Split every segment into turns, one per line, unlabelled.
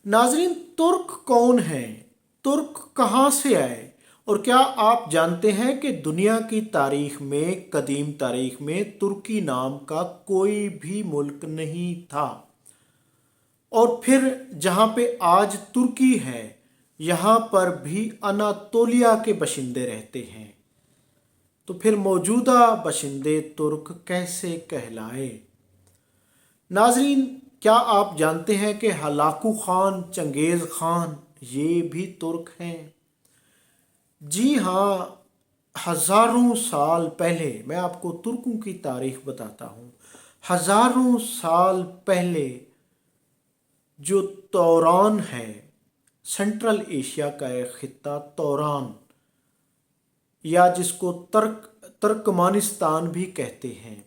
नाजरीन, तुर्क कौन हैं? तुर्क कहाँ से आए? और क्या आप जानते हैं कि दुनिया की तारीख में, कदीम तारीख में तुर्की नाम का कोई भी मुल्क नहीं था। और फिर जहाँ पे आज तुर्की है, यहाँ पर भी अनातोलिया के बशिंदे रहते हैं। तो फिर मौजूदा बशिंदे तुर्क कैसे कहलाए? नाजरीन, क्या आप जानते हैं कि हलाकू खान, चंगेज़ खान ये भी तुर्क हैं? जी हाँ, हज़ारों साल पहले, मैं आपको तुर्कों की तारीख बताता हूँ। हज़ारों साल पहले जो तौरान है, सेंट्रल एशिया का एक खित्ता तौरान, या जिसको तर्कमानिस्तान भी कहते हैं,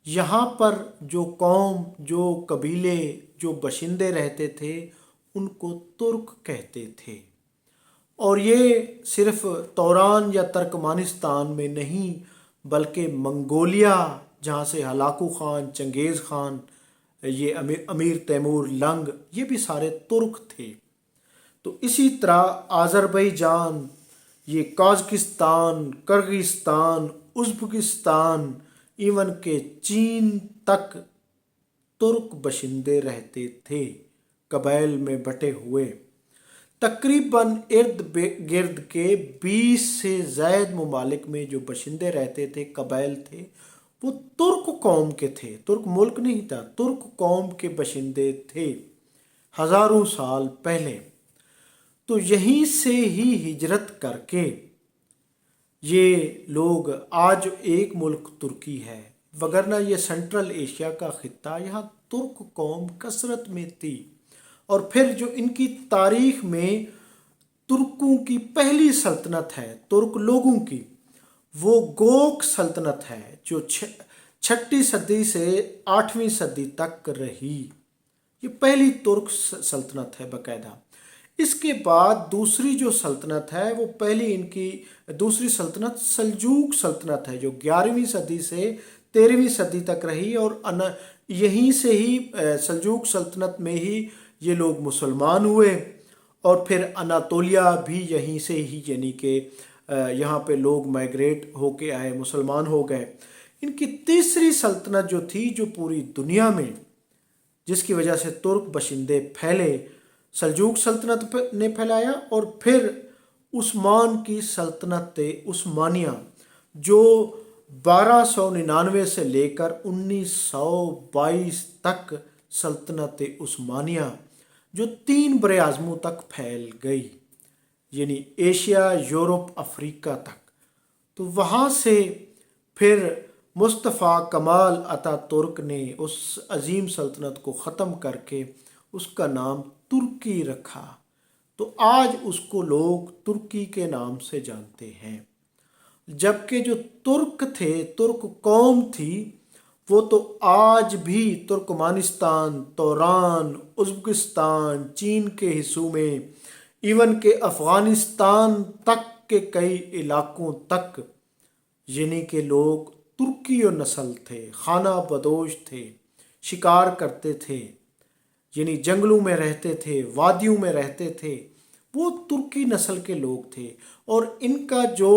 यहाँ पर जो कौम, जो कबीले, जो बशिंदे रहते थे, उनको तुर्क कहते थे। और ये सिर्फ तौरान या तर्कमानिस्तान में नहीं, बल्कि मंगोलिया, जहाँ से हलाकू खान, चंगेज़ खान, ये अमीर तैमूर लंग, ये भी सारे तुर्क थे। तो इसी तरह आज़रबैजान, ये काज़किस्तान, किर्गिस्तान, उज़्बेकिस्तान, इवन के चीन तक तुर्क बशिंदे रहते थे, कबाइल में बटे हुए। तकरीबन इर्द गिर्द के 20 से ज़ायद ममालिक में जो बशिंदे रहते थे, कबाइल थे, वो तुर्क कौम के थे। तुर्क मुल्क नहीं था, तुर्क कौम के बशिंदे थे हज़ारों साल पहले। तो यहीं से ही हिजरत करके ये लोग, आज एक मुल्क तुर्की है, वगरना ये सेंट्रल एशिया का खित्ता, यहाँ तुर्क कौम कसरत में थी। और फिर जो इनकी तारीख में तुर्कों की पहली सल्तनत है, तुर्क लोगों की, वो गोक सल्तनत है, जो 6वीं सदी से 8वीं सदी तक रही। ये पहली तुर्क सल्तनत है बाकायदा। इसके बाद दूसरी जो सल्तनत है, वो पहली इनकी दूसरी सल्तनत सल्जूक सल्तनत है, जो 11वीं सदी से 13वीं सदी तक रही। और यहीं से ही सल्जूक सल्तनत में ही ये लोग मुसलमान हुए। और फिर अनातोलिया भी यहीं से ही, यानी कि यहाँ पे लोग माइग्रेट होके आए, मुसलमान हो गए। इनकी तीसरी सल्तनत जो थी, जो पूरी दुनिया में, जिसकी वजह से तुर्क बशिंदे फैले, सल्जूक सल्तनत ने फैलाया। और फिर उस्मान की सल्तनत उस्मानिया, जो 1299 से लेकर 1922 तक सल्तनत उस्मानिया, जो 3 बरे आज़मों तक फैल गई, यानी एशिया, यूरोप, अफ्रीका तक। तो वहाँ से फिर मुस्तफ़ा कमाल अतातुर्क ने उस अजीम सल्तनत को ख़त्म करके उसका नाम तुर्की रखा। तो आज उसको लोग तुर्की के नाम से जानते हैं। जबकि जो तुर्क थे, तुर्क कौम थी, वो तो आज भी तुर्कमानिस्तान, तौरान, उज़्बेकिस्तान, चीन के हिस्सों में, इवन के अफ़गानिस्तान तक के कई इलाकों तक, यानी कि लोग तुर्की और नस्ल थे, खाना बदोश थे, शिकार करते थे, यानी जंगलों में रहते थे, वादियों में रहते थे, वो तुर्की नस्ल के लोग थे। और इनका जो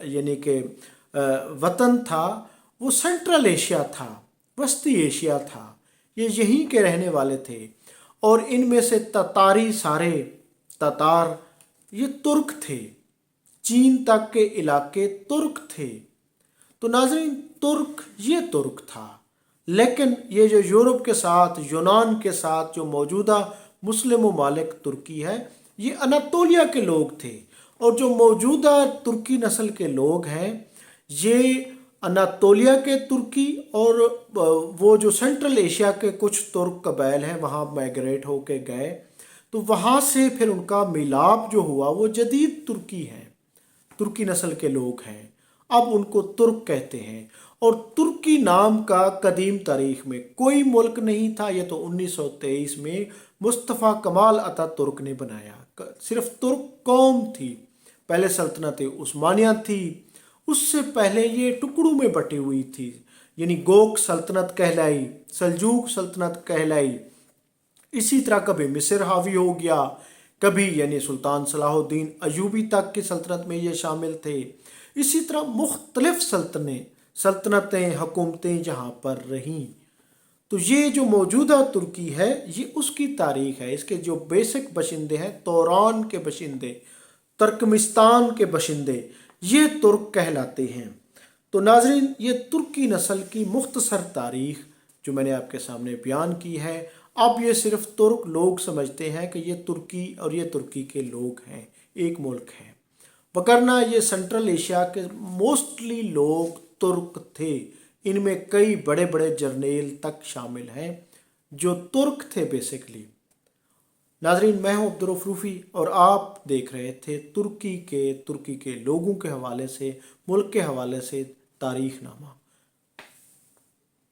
यानी कि वतन था, वो सेंट्रल एशिया था, वस्ती एशिया था। ये यहीं के रहने वाले थे। और इनमें से ततारी, सारे ततार, ये तुर्क थे। चीन तक के इलाके तुर्क थे। तो नाज़रीन, तुर्क ये तुर्क था। लेकिन ये जो यूरोप के साथ, यूनान के साथ जो मौजूदा मुस्लिम ममालिक तुर्की है, ये अनातोलिया के लोग थे। और जो मौजूदा तुर्की नस्ल के लोग हैं, ये अनातोलिया के तुर्की, और वो जो सेंट्रल एशिया के कुछ तुर्क कबाइल हैं, वहाँ माइग्रेट होके गए। तो वहाँ से फिर उनका मिलाप जो हुआ, वो जदीद तुर्की है, तुर्की नस्ल के लोग हैं। अब उनको तुर्क कहते हैं। और तुर्की नाम का कदीम तारीख में कोई मुल्क नहीं था। ये तो 1923 में मुस्तफ़ा कमाल अतातुर्क ने बनाया। सिर्फ तुर्क कौम थी। पहले सल्तनत उस्मानिया थी, उससे पहले ये टुकड़ों में बटी हुई थी, यानी गोक सल्तनत कहलाई, सल्जूक सल्तनत कहलाई, इसी तरह कभी मिस्र हावी हो गया, कभी यानी सुल्तान सलाहुद्दीन अयूबी तक की सल्तनत में ये शामिल थे। इसी तरह मुख्तलिफ सल्तनतें हुकूमतें यहाँ पर रहीं। तो ये जो मौजूदा तुर्की है ये उसकी तारीख है। इसके जो बेसिक बशिंदे हैं, तौरान के बशिंदे, तुर्कमिस्तान के बशिंदे, ये तुर्क कहलाते हैं। तो नाजरीन, ये तुर्की नस्ल की मुख्तसर तारीख जो मैंने आपके सामने बयान की है। अब ये सिर्फ तुर्क लोग समझते हैं कि ये तुर्की और ये तुर्की के लोग हैं, एक मुल्क है, वगरना ये सेंट्रल एशिया के मोस्टली लोग तुर्क थे। इनमें कई बड़े बड़े जर्नेल तक शामिल हैं जो तुर्क थे बेसिकली। नाजरीन, मैं हूं अब्दुल रऊफ रूफी और आप देख रहे थे तुर्की के लोगों के हवाले से, मुल्क के हवाले से तारीख नामा।